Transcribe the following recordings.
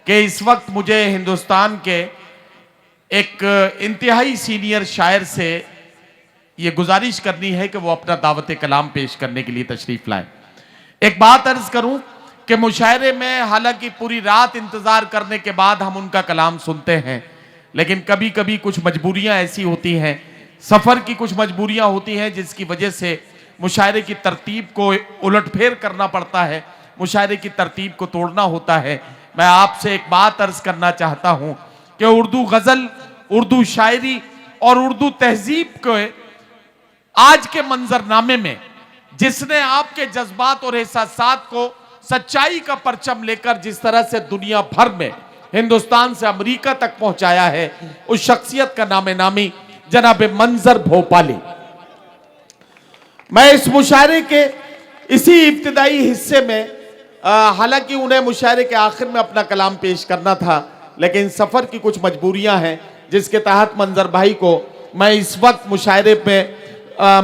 कि इस वक्त मुझे हिंदुस्तान के एक इंतहाई सीनियर शायर से ये गुजारिश करनी है कि वो अपना दावत कलाम पेश करने के लिए तशरीफ लाएं। एक बात अर्ज करूं कि मुशायरे में हालांकि पूरी रात इंतजार करने के बाद हम उनका कलाम सुनते हैं, लेकिन कभी कभी कुछ मजबूरियां ऐसी होती हैं, सफ़र की कुछ मजबूरियां होती हैं जिसकी वजह से मुशायरे की तरतीब को उलटफेर करना पड़ता है, मुशायरे की तरतीब को तोड़ना होता है। मैं आपसे एक बात अर्ज करना चाहता हूं कि उर्दू गज़ल, उर्दू शायरी और उर्दू तहजीब के आज के मंजरनामे में जिसने आपके जज्बात और एहसासात को सच्चाई का परचम लेकर जिस तरह से दुनिया भर में हिंदुस्तान से अमेरिका तक पहुंचाया है, उस शख्सियत का नामे नामी जनाब मंजर भोपाली। मैं इस मुशायरे के इसी इब्तिदाई हिस्से में हालांकि उन्हें मुशायरे के आखिर में अपना कलाम पेश करना था, लेकिन सफ़र की कुछ मजबूरियां हैं जिसके तहत मंजर भाई को मैं इस वक्त मुशायरे में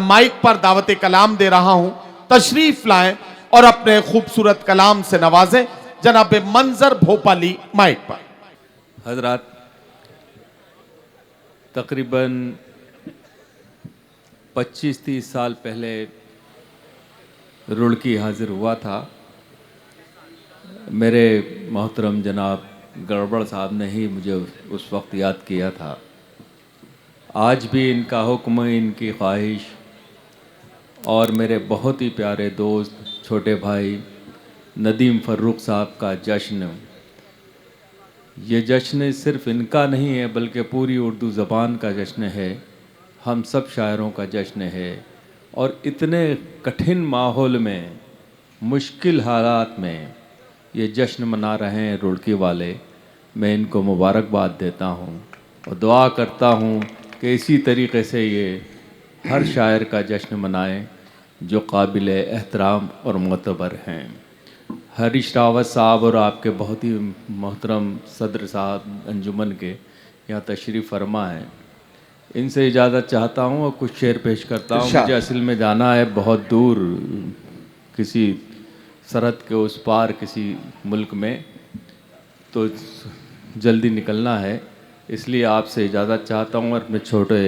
माइक पर दावत कलाम दे रहा हूं। तशरीफ लाएं और अपने खूबसूरत कलाम से नवाजें। जनाब मंजर भोपाली माइक पर। हजरात, तकरीबन 25-30 साल पहले रुड़की हाजिर हुआ था। मेरे मोहतरम जनाब गड़बड़ साहब ने ही मुझे उस वक्त याद किया था। आज भी इनका हुक्म, इनकी ख्वाहिश और मेरे बहुत ही प्यारे दोस्त छोटे भाई नदीम फ़र्रुख साहब का जश्न, ये जश्न सिर्फ़ इनका नहीं है बल्कि पूरी उर्दू ज़बान का जश्न है, हम सब शायरों का जश्न है। और इतने कठिन माहौल में, मुश्किल हालात में ये जश्न मना रहे हैं रुड़की वाले। मैं इनको मुबारकबाद देता हूँ और दुआ करता हूँ कि इसी तरीक़े से ये हर शायर का जश्न मनाएं जो काबिल एहतराम और मोतबर हैं। हरीश रावत साहब और आपके बहुत ही मोहतरम सदर साहब अंजुमन के यहाँ तशरीफ़ फरमा है, इनसे इजाज़त चाहता हूँ और कुछ शेर पेश करता हूँ। मुझे असल में जाना है बहुत दूर, किसी सरहद के उस पार किसी मुल्क में, तो जल्दी निकलना है, इसलिए आपसे इजाज़त चाहता हूँ और अपने छोटे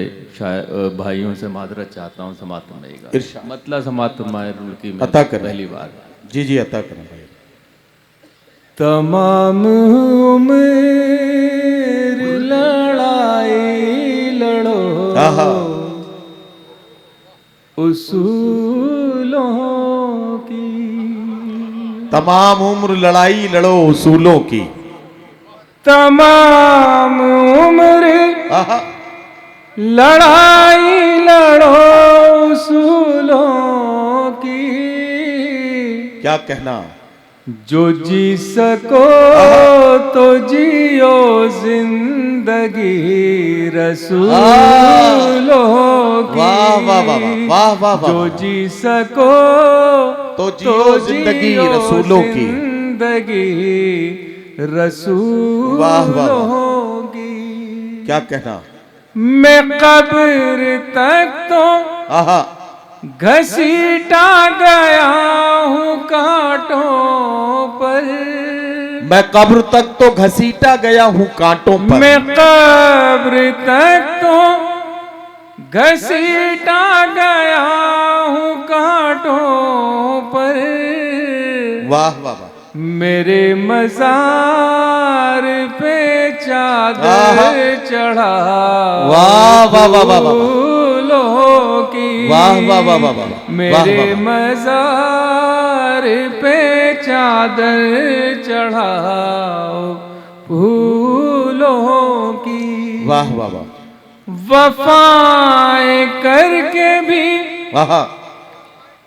भाइयों से मादरत चाहता हूँ। समात फरमाइएगा। मतलब समात फरमाए रुड़की में पहली बार। जी जी, अता करें भाई। तमाम उम्र लड़ाई लड़ो उसूलों की, तमाम उम्र लड़ाई लड़ो उसूलों की, तमाम उम्र लड़ाई लड़ो उसूलों की। क्या कहना? जो जी सको तो जियो जिंदगी रसूलों की। वाह वाह वाह वाह वाह वाह। जो जी सको तो जियो जिंदगी रसूलों की, जिंदगी रसूलों की। क्या कहना? मैं कब्र तक तो घसीटा गया हूँ कांटों पर। मैं कब्र तक तो घसीटा गया हूँ कांटों पर। मैं कब्र तक तो घसीटा गया हूँ कांटों पर। वाह वाह वाह। मेरे मज़ार पे चादर चढ़ा वाह वाह वाह वाह वाह की। वाह वाह वाह वाह वाह। मेरे मज़ार पे चादर चढ़ाओ फूलों की। वाह वाह वाह। वफ़ाएं करके भी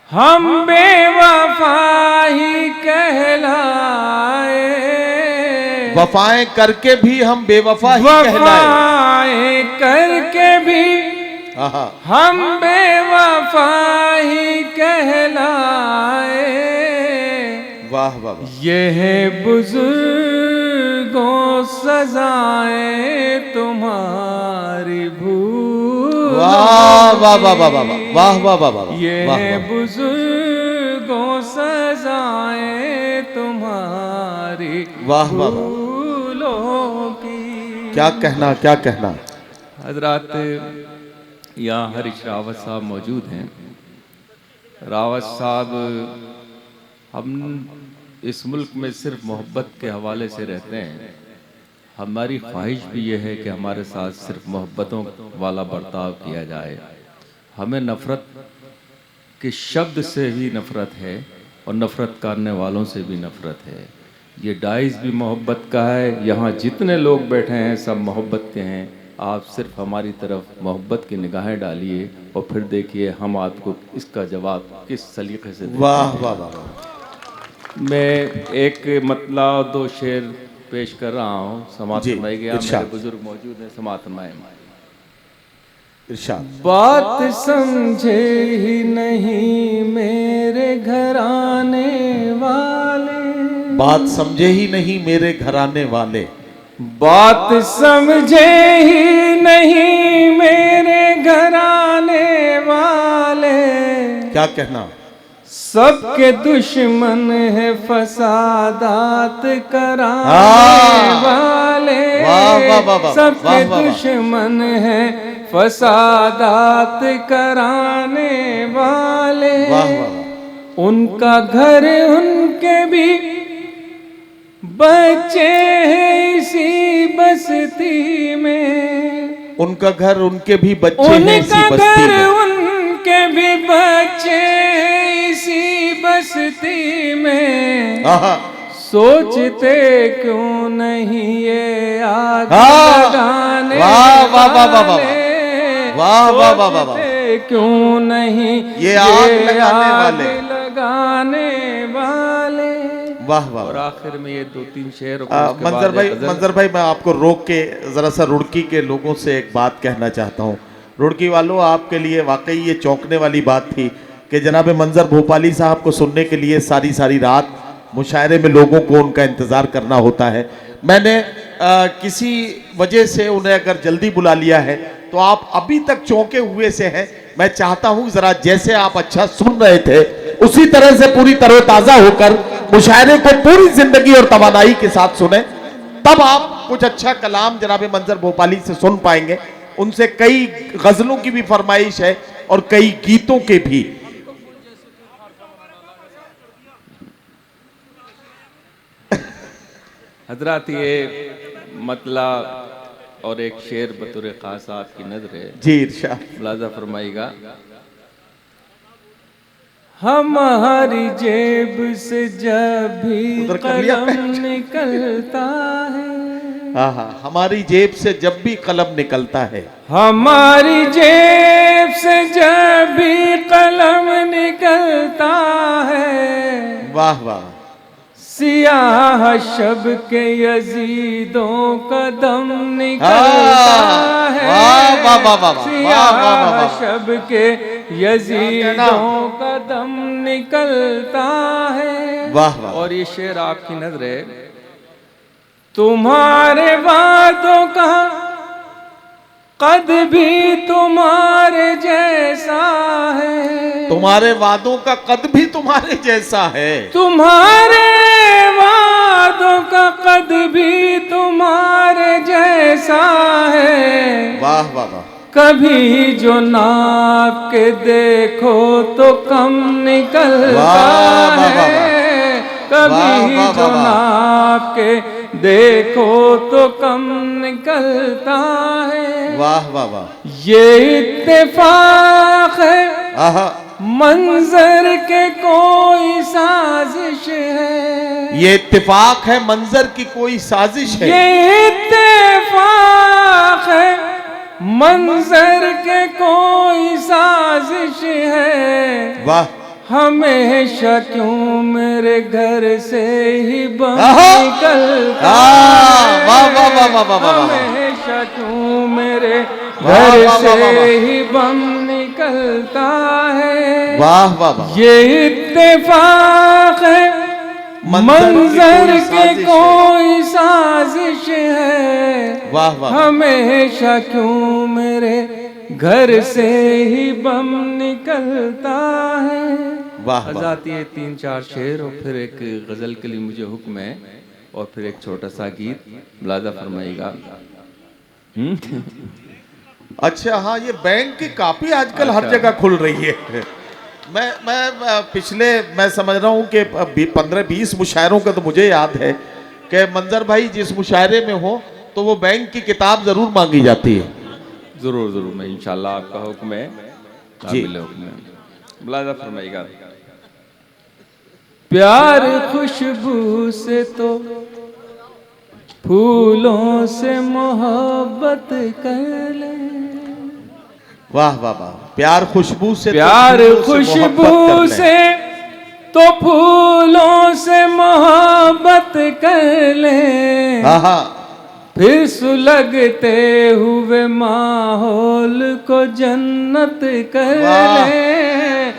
हम बेवफा ही कहलाए। वफाएं करके भी हम बेवफा ही कहलाए। वफ़ाएं करके भी हम बेवफा ही कहलाए। वाह वाह। ये है बुजुर्गों सजाएं तुम्हारी भूल। वाह वाह वाह वाह वाह वाह वाह वाह। ये है बुजुर्गों सजाएं तुम्हारी वाह वाह वाह। क्या कहना, क्या कहना। हजरात, यहाँ हरीश रावत साहब मौजूद हैं। रावत साहब, हम इस मुल्क में सिर्फ मोहब्बत के हवाले से रहते हैं। हमारी ख्वाहिश भी यह है कि हमारे साथ सिर्फ मोहब्बतों वाला बर्ताव किया जाए। हमें नफ़रत के शब्द से भी नफ़रत है और नफ़रत करने वालों से भी नफ़रत है। ये डाइस भी मोहब्बत का है। यहाँ जितने लोग बैठे हैं सब मोहब्बत के हैं। आप सिर्फ हमारी तरफ मोहब्बत की निगाहें डालिए और फिर देखिए हम आपको इसका जवाब किस सलीके से देते हैं। वाह वाह वाह। मैं एक मतला और 2 शेर पेश कर रहा हूँ। समात जी, फरमाइए। इरशाद। मेरे बुजुर्ग मौजूद हैं, समात फरमाएं। इरशाद। बात समझे ही नहीं मेरे घराने वाले, बात समझे ही नहीं मेरे घराने वाले, बात समझे ही नहीं मेरे घराने वाले, क्या कहना। सबके दुश्मन है फसादात कराने वाले, वाह वाह वाह वाह, सबके वाह वाह वाह। दुश्मन है फसादात कराने वाले। वाह वाह वाह। उनका घर उनके भी बच्चे हैं इसी बस्ती में, उनका घर उनके भी बच्चे हैं इसी उनका बस्ती घर में। उनके भी बच्चे हैं इसी बस्ती में। आहा। सोचते क्यों नहीं ये आग हाँ। लगाने वाह वाह वाह वाह वाह। वाले, वाह वाह वाह वाह वाह। सोचते क्यों नहीं ये आग लगाने आग वाले। लगाने वाले। वाह वाह। और आखिर में ये 2-3 शेर और उसके मंजर बाद भाई, एक गज़ल। मंजर भाई, मैं आपको रोक के जरा सा रुड़की के लोगों से एक बात कहना चाहता हूँ। रुड़की वालों, आपके लिए वाकई ये चौंकने वाली बात थी कि जनाब मंजर भोपाली साहब को सुनने के लिए सारी सारी रात मुशायरे में लोगों को उनका इंतज़ार करना होता है। मैंने किसी वजह से उन्हें अगर जल्दी बुला लिया है तो आप अभी तक चौंके हुए से हैं। मैं चाहता हूँ ज़रा जैसे आप अच्छा सुन रहे थे उसी तरह से पूरी तरोताज़ा होकर मुशायरे को पूरी जिंदगी और तवानाई के साथ सुने, तब आप कुछ अच्छा कलाम जनाब मंजर भोपाली से सुन पाएंगे। उनसे कई गज़लों की भी फरमाइश है और कई गीतों के भी। हजरात, ये मतला और एक शेर बतौर खास आपकी नजर है। जी इरशाद। मुलाजा फरमाइएगा। हमारी जेब से जब भी उधर कर लिया कलम निकलता है, हाँ, हमारी जेब से जब भी कलम निकलता है, हमारी जेब से जब भी कलम निकलता है, वाह वाह, सियाह शब के यजीदों का दम निकलता है। वाह वाह वाह वाह वाह, वाह वाह सियाह वाह। शब के यजीदों का दम निकलता है। वाह वाह। और ये शेर आपकी नजर है। तुम्हारे वादों का कद भी तुम्हारे जैसा है, तुम्हारे वादों का कद भी तुम्हारे जैसा है, तुम्हारे वादों का कद भी तुम्हारे जैसा है। वाह वाह वाह। कभी जो नाप के देखो तो कम निकलता वाह, वाह, वाह, है, वाह, कभी वाह, जो वाह, वाह। नाप के देखो तो कम निकलता है। वाह वाह वाह। ये इत्तेफाक है आहा। मंजर के कोई साजिश है, ये इत्तेफाक है मंजर की कोई साजिश है, ये इत्तेफाक है मंजर के कोई साजिश है। वाह। हमेशा क्यों मेरे घर से ही बम आहा। निकलता है, वाह वाह वाह वाह वाह वाह। हमेशा क्यों मेरे वाह, घर वाह, वाह, वाह, से वाह। ही बम निकलता है। वाह वाह वाह। ये इत्तेफाक है मंजर के कोई साजिश है। वाह वाह। हमेशा क्यों मेरे घर से ही बम निकलता है। वाह वाह। आजाती है 3-4 शेर और फिर एक गजल के लिए मुझे हुक्म है और फिर एक छोटा सा गीत। मुलाजा फरमाइएगा। अच्छा, हाँ, ये बैंक की कापी आजकल हर अच्छा। जगह खुल रही है। मैं पिछले, मैं समझ रहा हूँ कि 15-20 मुशायरों का तो मुझे याद है कि मंजर भाई जिस मुशायरे में हो तो वो बैंक की किताब जरूर मांगी जाती है। ज़रूर ज़रूर, मैं इंशाल्लाह आपका हुक्म है, जी। काबिल हुक्म है। मुलाज़ा फरमाइएगा। प्यार खुशबू से तो फूलों से मोहब्बत कर ले, वाह वाह वाह, प्यार खुशबू से तो प्यार फूलों से खुशबू मोहब्बत कर लें। से तो फूलों से मोहब्बत कर ले, हाँ हाँ, फिर सुलगते हुए माहौल को जन्नत कर वाह ले,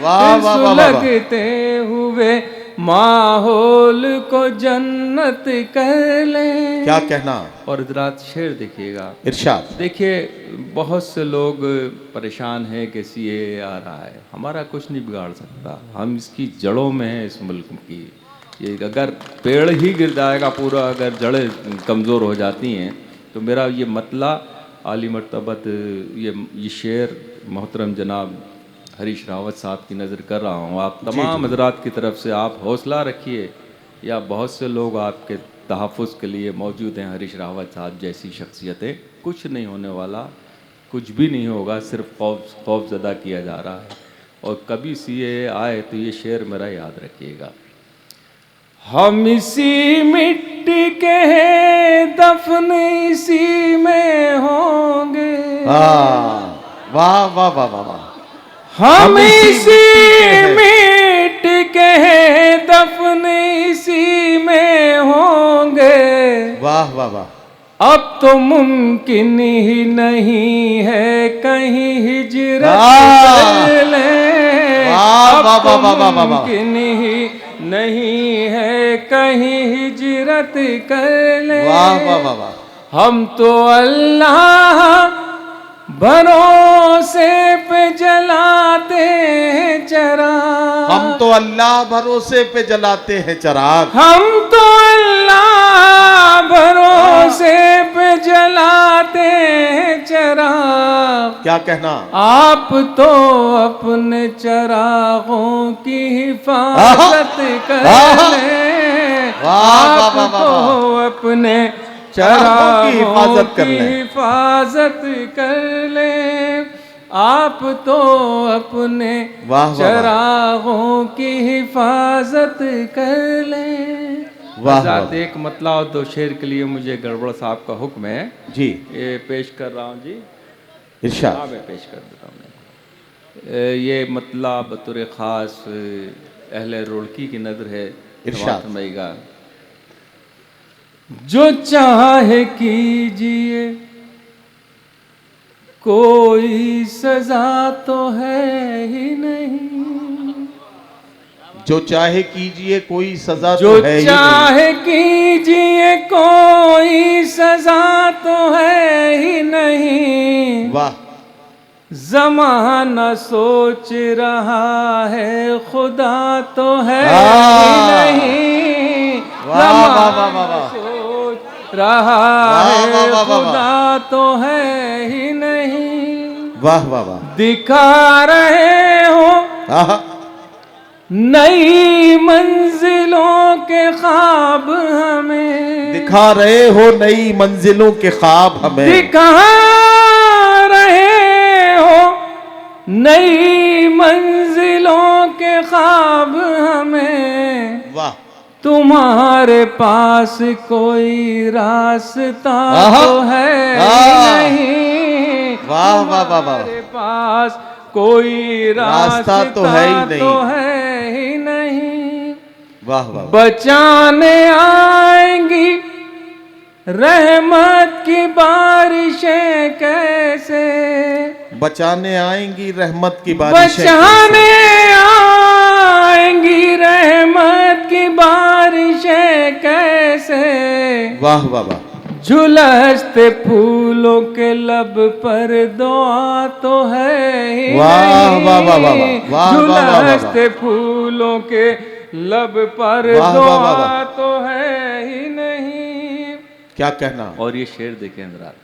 वाह फिर वाह वाह वाह वाह। सुलगते हुए माहौल को जन्नत कर ले। क्या कहना, और हजरात शेर देखिएगा, इरशाद। देखिए बहुत से लोग परेशान हैं कि सीए आ रहा है, हमारा कुछ नहीं बिगाड़ सकता, हम इसकी जड़ों में हैं इस मुल्क की। ये अगर पेड़ ही गिर जाएगा पूरा, अगर जड़ें कमज़ोर हो जाती हैं, तो मेरा ये मतला आली मरतबत ये शेर मोहतरम जनाब हरीश रावत साहब की नज़र कर रहा हूँ, आप तमाम हजरात की तरफ से आप हौसला रखिए, या बहुत से लोग आपके तहफ़्फ़ुज़ के लिए मौजूद हैं, हरीश रावत साहब जैसी शख्सियतें, कुछ नहीं होने वाला, कुछ भी नहीं होगा, सिर्फ खौफ ज़दा किया जा रहा है। और कभी सीए आए तो ये शेर मेरा याद रखिएगा। हम इसी मिट्टी के हैं, दफन इसी में होंगे, हाँ, वाह वाह वाह वाह वाह। हम इसी मिट्टी के हैं, दफन इसी में होंगे, वाह वाह वाह। अब तो मुमकिन ही नहीं है कहीं हिजरत कर लें, अब तो मुमकिन ही नहीं है कहीं हिजरत कर लें, वाह वाह वाह वाह। हम तो अल्लाह भरोसे पे जलाते हैं चराग, हम तो अल्लाह भरोसे पे जलाते हैं चराग, हम तो अल्लाह भरोसे पे जलाते हैं चराग। क्या कहना, आप तो अपने चरागों की हिफाजत कर लें, आप तो अपने चरागों की हिफाजत कर लें, आप तो अपने चरागों की हिफाजत कर लें। वाह। एक मतला और दो शेर के लिए मुझे गड़बड़ साहब का हुक्म है जी, ये पेश कर रहा हूँ जी, इरशाद। हाँ मैं पेश कर देता हूँ। ये मतला बतौर ख़ास अहले रुड़की की नज़र है, इरशाद फरमाइएगा। जो चाहे कीजिए कोई सजा तो है ही नहीं, जो चाहे कीजिए कोई सजा जो तो है ही चाहे कीजिए कोई सजा तो है ही नहीं। वाह, ज़माना सोच रहा है खुदा तो है ही नहीं, ज़माना सोच रहा है खुदा तो है ही नहीं। वाह वाह वाह। दिखा रहे हो नई मंजिलों के ख्वाब हमें, दिखा रहे हो नई मंजिलों के ख्वाब हमें, दिखा रहे हो नई मंजिलों के ख्वाब हमें। वाह, तुम्हारे पास कोई रास्ता तो है नहीं, वाह वाह वाह वाह। तुम्हारे पास कोई रास्ता तो है ही नहीं। वाह वाह। बचाने आएंगी रहमत की बारिशें कैसे, बचाने आएंगी रहमत की बारिशें, बचाने आएंगी रहमत की बारिशें कैसे। वाह वाह वाह। झुलसते फूलों के लब पर दुआ तो है ही नहीं, झुलसते फूलों के लब पर दुआ तो है ही नहीं। क्या कहना। और ये शेर देखें हजरात,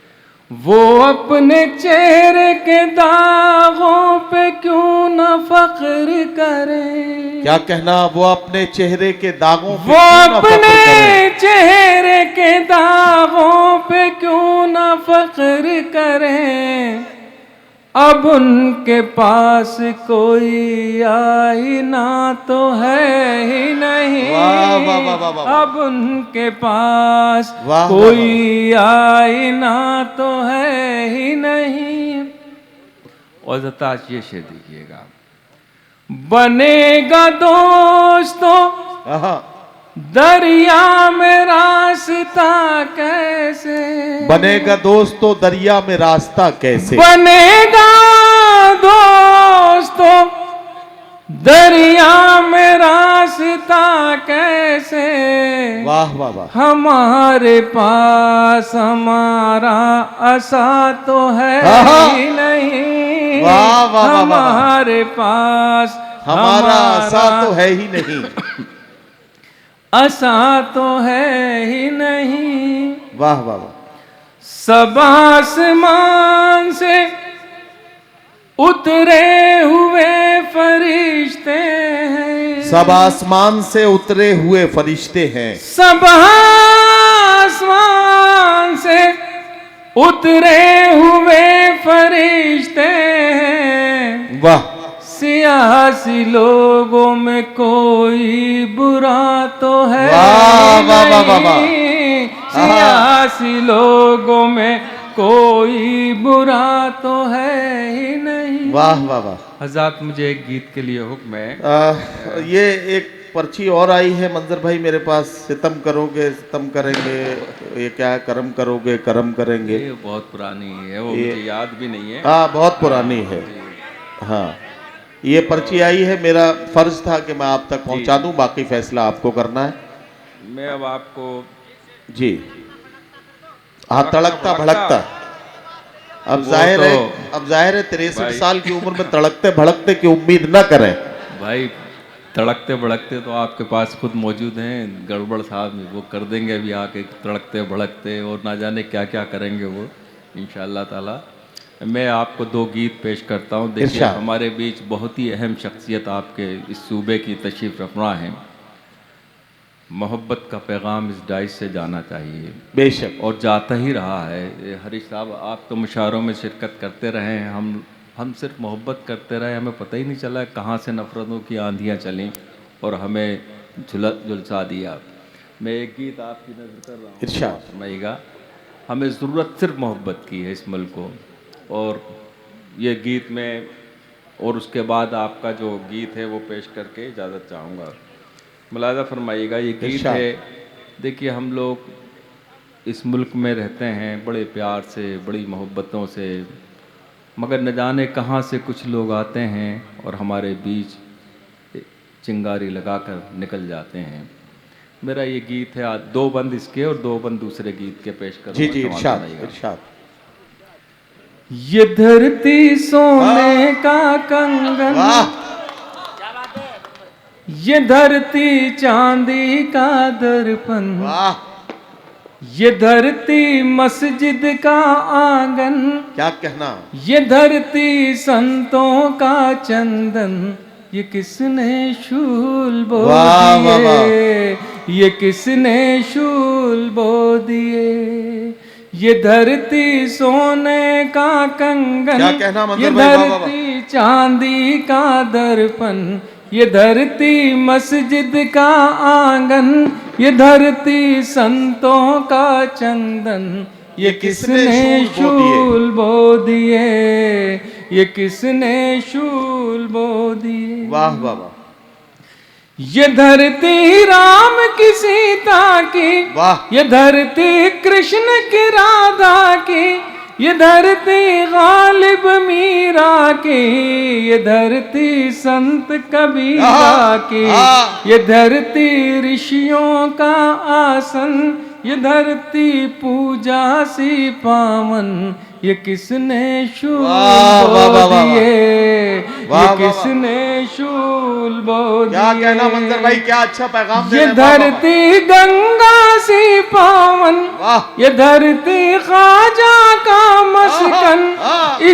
वो अपने चेहरे के दागों पे क्यों न फख्र करे। क्या कहना, वो अपने चेहरे के दागों पे वो क्यों न फख्र अपने करें? चेहरे के दागों पे क्यों न फख्र करें। अब उनके पास कोई आईना तो है ही नहीं। वाह, वाह, वाह, वाह, वाह। अब उनके पास वाह, कोई आईना तो है ही नहीं। और जताश ये शेर देखिएगा। बनेगा दोस्तों आहा, दरिया में रास्ता कैसे। बनेगा दोस्तों दरिया में रास्ता कैसे। बनेगा दोस्तों दरिया में रास्ता कैसे। वाह वाह वाह। हमारे पास हमारा आशा तो है ही नहीं। वाह, वाह, वाह, वाह, वाह। हमारे पास हमारा आशा तो है ही नहीं। आशा तो है ही नहीं। वाह वाह वाह। सब आसमान से उतरे हुए फरिश्ते हैं। सब आसमान से उतरे हुए फरिश्ते हैं। सब आसमान से उतरे हुए फरिश्ते हैं। वाह। सियासी लोगों में कोई बुरा तो है वाह, वाह, वाह, वाह, वाह। नहीं। सियासी लोगों में कोई बुरा तो है ही नहीं। वाह वाह वाह। हज़रात मुझे एक गीत के लिए हुक्म है। ये एक पर्ची और आई है मंजर भाई मेरे पास। सितम करोगे सितम करेंगे, ये क्या है, करम करोगे करम करेंगे। ये बहुत पुरानी है, वो ये- मुझे याद भी नहीं है। हाँ बहुत पुरानी है। हाँ ये पर्ची आई है, मेरा फर्ज था कि मैं आप तक पहुंचा दूं, बाकी फैसला आपको करना है। मैं अब आपको जी हाँ, तड़कता भड़कता। अब वो जाहिर है, तो- अब जाहिर है 63 भाई। साल की उम्र में तड़कते भड़कते की उम्मीद न करें। भाई तड़कते भड़कते तो आपके पास खुद मौजूद हैं। गड़बड़ साहब वो कर देंगे अभी आके तड़कते भड़कते, और ना जाने क्या क्या करेंगे वो इंशाअल्लाह ताला। मैं आपको दो गीत पेश करता हूँ। देखिए इरशाद। हमारे बीच बहुत ही अहम शख्सियत आपके इस सूबे की तशरीफ़ रफमा है। मोहब्बत का पैगाम इस डाइस से जाना चाहिए, बेशक। और जाता ही रहा है। ये हरीश साहब आप तो मुशायरों में शिरकत करते रहे हैं, हम सिर्फ मोहब्बत करते रहे, हमें पता ही नहीं चला कहाँ से नफ़रतों की आंधियाँ चलीं और हमें झुलसा दिया। मैं एक गीत आपकी नज़र कर रहा हूँ, इरशाद। फरमाइएगा। हमें ज़रूरत सिर्फ मोहब्बत की है इस मुल्क को। और ये गीत में, और उसके बाद आपका जो गीत है वो पेश करके इजाज़त चाहूँगा। मुलाज़ा फरमाइएगा। ये गीत इरशाद। है, देखिए हम लोग इस मुल्क में रहते हैं बड़े प्यार से, बड़ी मोहब्बतों से, मगर न जाने कहाँ से कुछ लोग आते हैं और हमारे बीच चिंगारी लगाकर निकल जाते हैं। मेरा ये गीत है, आज दो बंद इसके और दो बंद दूसरे गीत के पेश करूँगा। जी जी समाअत इरशाद फरमाइएगा। इरशाद। ये धरती सोने का कंगन, वाह। ये धरती चांदी का दर्पण, वाह ये धरती मस्जिद का आंगन, क्या कहना। ये धरती संतों का चंदन, ये किसने शूल बो वाह, वाह, दिए, ये किसने शूल बो दिए। ये धरती सोने का कंगन, क्या कहना मंजर ये भाई, वाह, वाह, वाह। धरती चांदी का दर्पण, ये धरती मस्जिद का आंगन, ये धरती संतों का चंदन, ये किसने शूल बो दिए, ये किसने शूल बो दिए। वाह वाह वाह। ये धरती राम की सीता की, वाह। ये धरती कृष्ण की राधा की, ये धरती गालिब मीरा की, ये धरती संत कबीरा की, ये धरती ऋषियों का आसन, ये धरती पूजा सी पावन, ये किसने शूल बो दिए, ये किसने शूल बो दिए। क्या कहना मंजर भाई, क्या अच्छा पैगाम दे ये रहे हैं। वाह, वाह, वाह। धरती गंगा सी पावन, वाह। ये धरती ख्वाजा का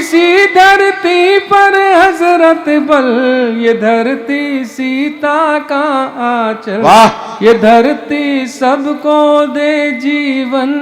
इसी धरती पर हजरत बल, ये धरती सीता का आंचल, वाह। ये धरती सबको दे जीवन,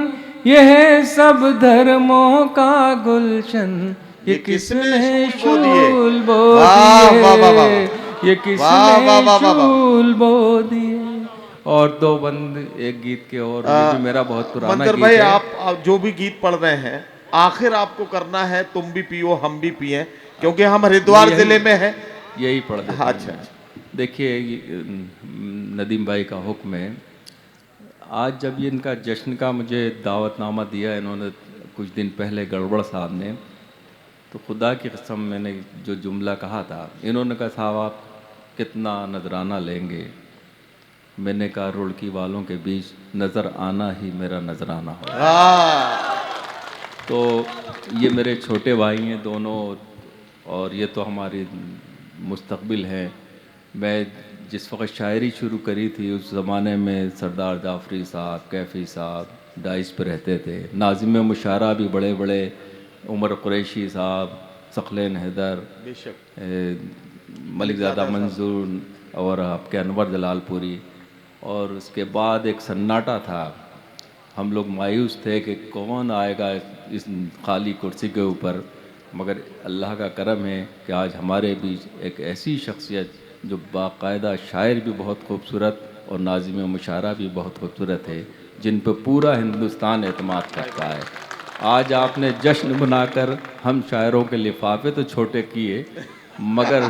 ये है सब धर्मों का गुलशन, ये किसने शूल बो वाह, वाह, वाह, वाह। दिए, ये वाह, वाह, किसने वाह, वाह, वाह। शूल बो दिए। और दो बंद एक गीत के, और ये भी मेरा बहुत पुराना मंदिर गीत भाई, है। आप जो भी गीत पढ़ रहे हैं, आखिर आपको करना है तुम भी पियो हम भी पिए, क्योंकि हम हरिद्वार यही- जिले में हैं। यही पढ़ देता हूँ अच्छा, मैं। अच्छा। देखिए नदीम भाई का हुक्म है। आज जब ये इनका जश्न का मुझे दावतनामा दिया इन्होंने कुछ दिन पहले गड़बड़ साहब ने, तो खुदा की कसम मैंने जो जुमला कहा था, इन्होंने कहा साहब आप कितना नजराना लेंगे, मैंने कहा रुड़की वालों के बीच नज़र आना ही मेरा नजराना हो। हाँ। तो ये मेरे छोटे भाई हैं दोनों, और ये तो हमारी मुस्तकबिल है। मैं जिस वक्त शायरी शुरू करी थी उस ज़माने में सरदार जाफरी साहब, कैफ़ी साहब डाइस पे रहते थे। नाज़िम मुशारा भी बड़े बड़े, उमर कुरैशी साहब, सखलेन हैदर, मलिकज़ादा मंजूर, और आपके अनवर जलालपुरी। और उसके बाद एक सन्नाटा था, हम लोग मायूस थे कि कौन आएगा इस खाली कुर्सी के ऊपर, मगर अल्लाह का करम है कि आज हमारे बीच एक ऐसी शख्सियत जो बाकायदा शायर भी बहुत खूबसूरत और नाज़िम मुशारा भी बहुत खूबसूरत है, जिन पर पूरा हिंदुस्तान एतमाद करता है। आज आपने जश्न बनाकर हम शायरों के लिफाफे तो छोटे किए, मगर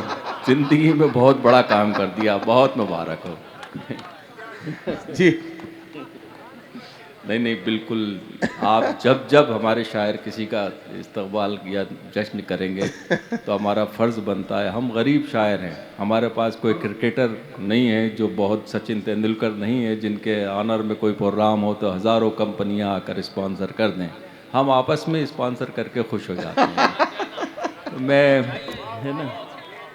ज़िंदगी में बहुत बड़ा काम कर दिया। बहुत मुबारक हो। जी। नहीं नहीं, बिल्कुल। आप जब जब हमारे शायर किसी का इस्तकबाल या जश्न करेंगे तो हमारा फ़र्ज़ बनता है। हम गरीब शायर हैं, हमारे पास कोई क्रिकेटर नहीं है जो बहुत सचिन तेंदुलकर नहीं है जिनके ऑनर में कोई प्रोग्राम हो तो हज़ारों कंपनियां आकर स्पॉन्सर कर दें। हम आपस में स्पॉन्सर करके खुश हो जाते हैं। तो मैं, है ना,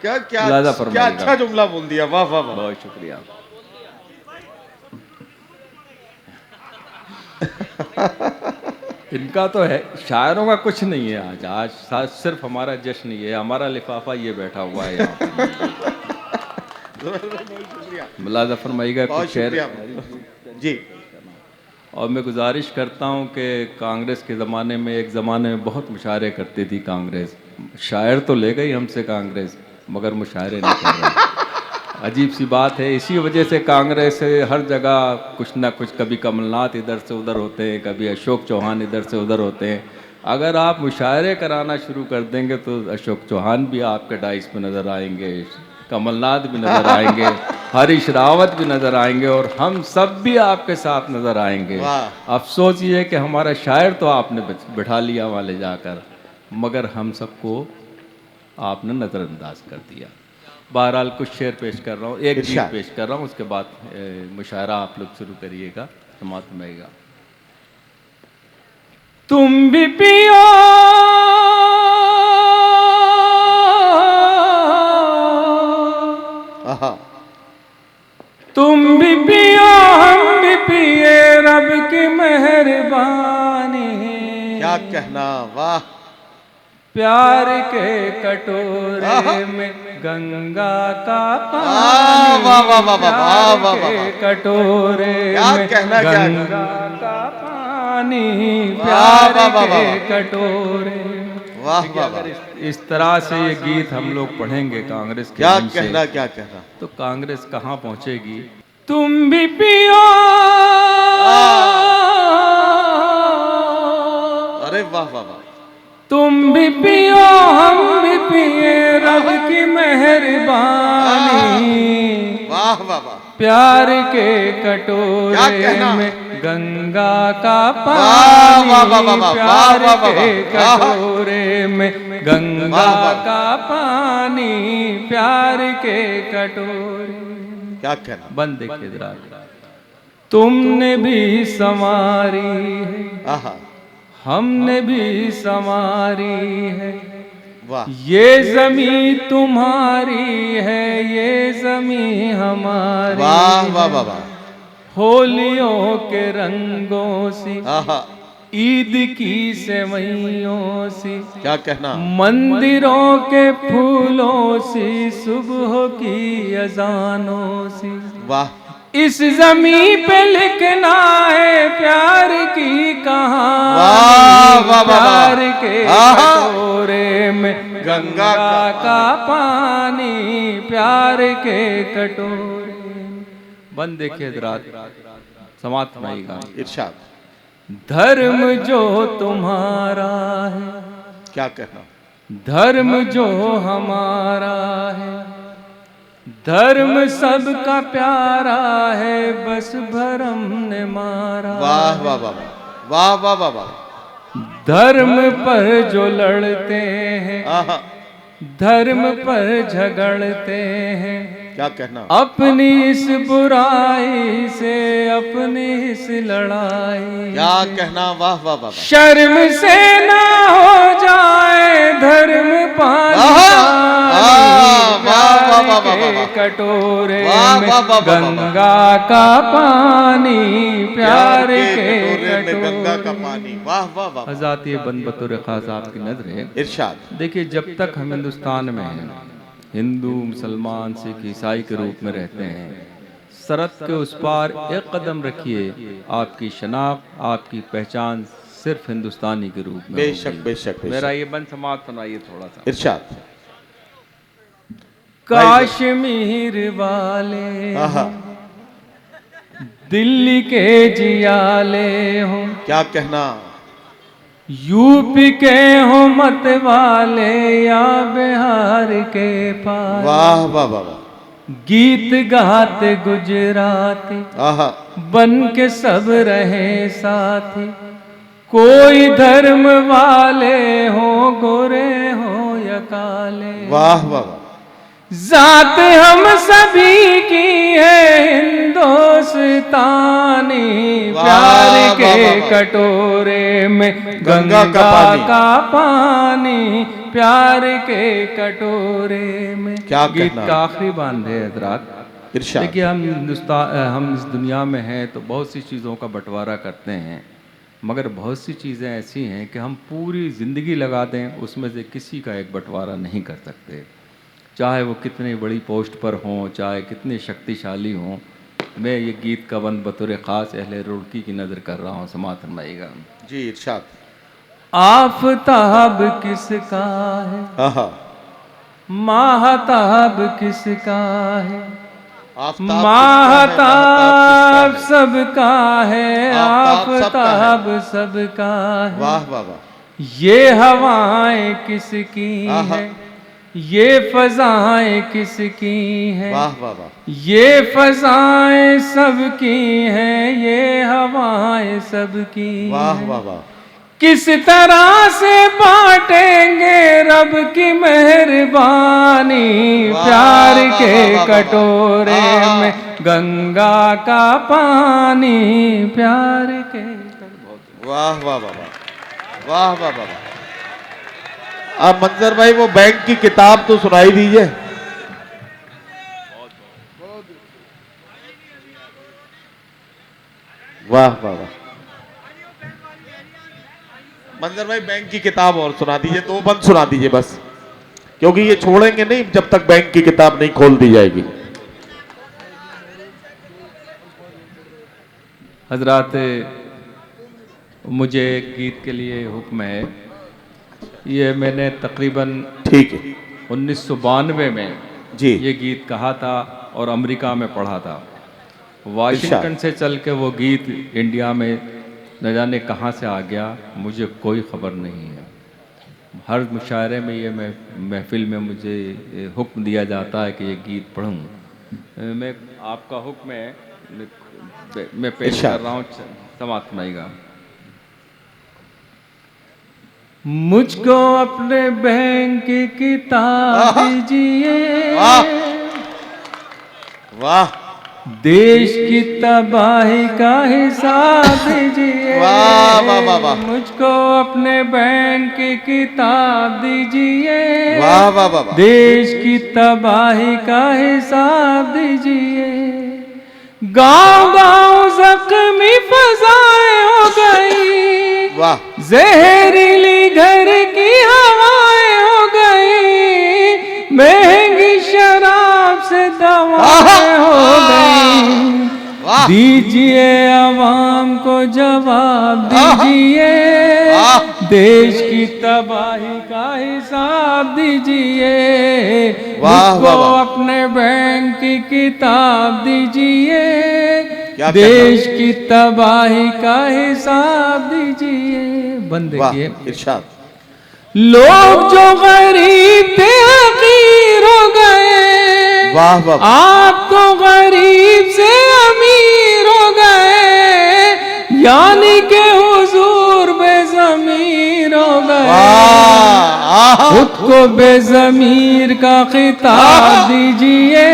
क्या क्या लिहाजा क्या फरमाइएगा। अच्छा जुमला बोल दिया, वाह वाह वाह। बहुत शुक्रिया। इनका तो है, शायरों का कुछ नहीं है आज। आज सिर्फ हमारा जश्न ये है, हमारा लिफाफा ये बैठा हुआ है यहाँ पर। मुलाजा फरमाइएगा बहुत कुछ शेर। शुक्रिया जी। और मैं गुजारिश करता हूँ कि कांग्रेस के ज़माने में, एक ज़माने में बहुत मुशायरे करती थी कांग्रेस। शायर तो ले गई हमसे कांग्रेस, मगर मुशायरे नहीं कर रहे। अजीब सी बात है। इसी वजह से कांग्रेस हर जगह कुछ ना कुछ, कभी कमलनाथ इधर से उधर होते हैं, कभी अशोक चौहान इधर से उधर होते हैं। अगर आप मुशायरे कराना शुरू कर देंगे तो अशोक चौहान भी आपके डाइस में नज़र आएंगे, कमलनाथ भी नज़र आएंगे, हरीश रावत भी नज़र आएंगे, और हम सब भी आपके साथ नज़र आएंगे। अफसोस ये है कि हमारा शायर तो आपने बिठा लिया वहाँ ले जाकर, मगर हम सबको आपने नज़रअंदाज कर दिया। बहरहाल कुछ शेर पेश कर रहा हूँ, एक गीत पेश कर रहा हूँ, उसके बाद मुशायरा आप लोग शुरू करिएगा, समात फरमाइएगा। तुम भी पियो तुम भी पियो हम भी पिए, रब की मेहरबानी। क्या कहना, वाह। प्यार के कटोरे में गंगा का पानी, वाह वाह वाह वाह वाह वाह प्यार के कटोरे में गंगा का पानी, प्यार के कटोरे। वाह वाह। इस तरह से ये गीत हम लोग पढ़ेंगे कांग्रेस के, क्या कहना, क्या कहना, तो कांग्रेस कहाँ पहुंचेगी। तुम भी पियो, अरे वाह वाह वाह। तुम भी पियो हम भी पिए, रब की मेहरबानी। वाह वाह वाह। प्यार के कटोरे में गंगा का पानी, प्यार के कटोरे में गंगा का पानी, प्यार के कटोरे। क्या कहना। बंद देखिए जरा। तुमने भी संवारी है, हमने भी संवारी है, ये जमी तुम्हारी है, ये जमी हमारी। वाह वाह वाह वाह। होलियों के रंगों सी ईद की सेवइयों सी, क्या कहना, मंदिरों के फूलों सी, सुबह की अजानों सी। वाह, इस जमी पे लिखना है प्यार की कहानी, वाह, वाह, वाह, प्यार वाह। के आहा। कटोरे में गंगा का पानी, प्यार के कटोरे में। बंद देखिए हजरात, समाप्त सुनाइएगा। इरशाद, धर्म जो तुम्हारा है, क्या कहना, धर्म जो हमारा है, धर्म सबका प्यारा है, बस भरम ने मारा। वाह वाह वाह वाह वाह वाह वाह। धर्म पर जो लड़ते हैं, आहा, धर्म पर झगड़ते हैं, क्या कहना, अपनी इस बुराई से, अपनी इस लड़ाई, क्या कहना, वाह वाह वाह वाह। शर्म से ना हो जाए धर्म पानी, के कटोरे में गंगा का पानी, प्यार के गंगा का पानी, वाह वाह वाह। हज़रात ये बंद बतौर खास आपकी नजर। इरशाद, देखिए जब तक हम हिंदुस्तान में हैं, हिंदू मुसलमान सिख ईसाई के रूप में रहते हैं, सरहद के उस पार एक कदम रखिए, आपकी शनाख्त, आपकी पहचान सिर्फ हिंदुस्तानी के रूप में। बेशक बेशक। मेरा ये बंद समाप्त सुनाइए थोड़ा सा। इरशाद, कश्मीर वाले आहा, दिल्ली के जियाले हो, क्या कहना, यूपी के हो मत वाले, या बिहार के पास, वाह वाह वाह वाह। गीत गाते गुजराती, आहा, बन के सब रहे साथी, कोई धर्म वाले हो, गोरे हो या काले, वाह वाह वाह। जात हम सभी की है हिंदुस्तानी, प्यार के कटोरे में गंगा का पानी, प्यार के कटोरे में। क्या गीत कहना? का आखिरी बांध है हजरात। इरशाद, देखिए हम इस दुनिया में हैं तो बहुत सी चीज़ों का बंटवारा करते हैं, मगर बहुत सी चीज़ें ऐसी हैं कि हम पूरी ज़िंदगी लगा दें उसमें से किसी का एक बंटवारा नहीं कर सकते, चाहे वो कितनी बड़ी पोस्ट पर हों, चाहे कितने शक्तिशाली हों। मैं ये गीत का बंद बतौर ख़ास अहले रुड़की की नज़र कर रहा हूँ, समात फरमाइएगा जी। इरशाद, आफताब किसका है, आहा, माहताब किसका है, आफताब माहताब सबका है, आफताब सबका है। आफताब सबका है, वाह वाह वाह। ये हवाएं किसकी आहा। है, ये फजाएं किसकी हैं, वाह वाह वाह। ये फजाएं सबकी हैं, ये हवाएं सबकी वाह हैं। वाह वाह। किस तरह से बांटेंगे रब की मेहरबानी, वाह, प्यार वाह, के वाह, वाह, वाह, कटोरे वाह। में गंगा का पानी, प्यार के। वाह वाह वाह वाह वाह वाह वाह। आप मंजर भाई वो बैंक की किताब तो सुनाई दीजिए। वाह वाह वाह। मंजर भाई बैंक की किताब और सुना दीजिए, 2 बंद सुना दीजिए बस, क्योंकि ये छोड़ेंगे नहीं जब तक बैंक की किताब नहीं खोल दी जाएगी। हजरात, मुझे एक गीत के लिए हुक्म है। ये मैंने तकरीबन ठीक है 1992 में जी। ये गीत कहा था और अमेरिका में पढ़ा था। वाशिंगटन से चल के वो गीत इंडिया में न जाने कहाँ से आ गया, मुझे कोई ख़बर नहीं है। हर मुशायरे में ये महफिल में मुझे हुक्म दिया जाता है कि ये गीत पढ़ूं। मैं आपका हुक्म है, मैं पेश कर रहा हूँ, समात फरमाइएगा। मुझको अपने बैंक की किताब दीजिए, वाह। देश की तबाही का हिसाब दीजिए, वाह वाह वाह वाह। मुझको अपने बैंक की किताब दीजिए, वाह वाह वाह वाह। देश की तबाही का हिसाब दीजिए। गांव गांव जख्मी फजाएं हो गई, वाह जहरीली घर की हवाएं हो गई, महंगी शराब से दवाएं हो गई। वाह दीजिए आवाम को जवाब दीजिए, देश की तबाही का हिसाब दीजिए। मुझको अपने बैंक की किताब दीजिए, देश की तबाही का हिसाब दीजिए। बंद देखिए इरशाद। लोग जो गरीब थे हकीर हो गए, वाह वाह। आप तो गरीब से अमीर हो गए, यानी के हुजूर बेज़मीर हो गए। खुद को बेज़मीर का खिताब दीजिए,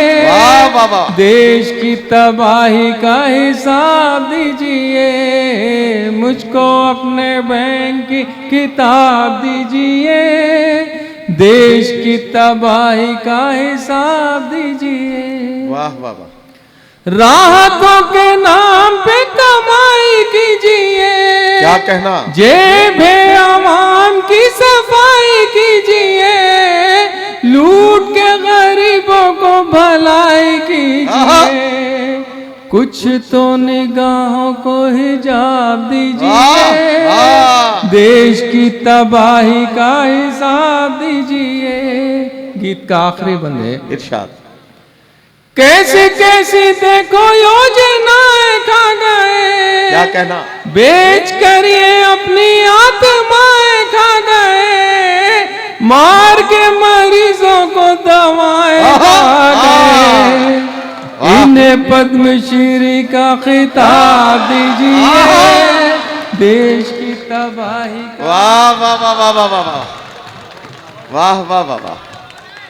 देश की तबाही का हिसाब दीजिए। मुझको अपने बैंक की किताब दीजिए, देश की तबाही का हिसाब दीजिए। वाह वाह वाह। राहतों के नाम पे कमाई कीजिए, क्या कहना, जेब आवाम की सफाई कीजिए, लूट के गरीबों को भलाई कीजिए। कुछ तो निगाहों को हिजाब दीजिए, देश की तबाही का हिसाब दीजिए। गीत का आखिरी बंद है इरशाद। कैसी कैसी देखो योजनाएं खा गए, क्या कहना, बेच कर ये अपनी आत्माएं खा गए, मार के मरीजों को दवाएं खा गए। इन्हें पद्मश्री का खिताब दीजिए, देश की तबाही का। वाह वाह वाह वाह वाह वाह वाह वाह वाह वाह।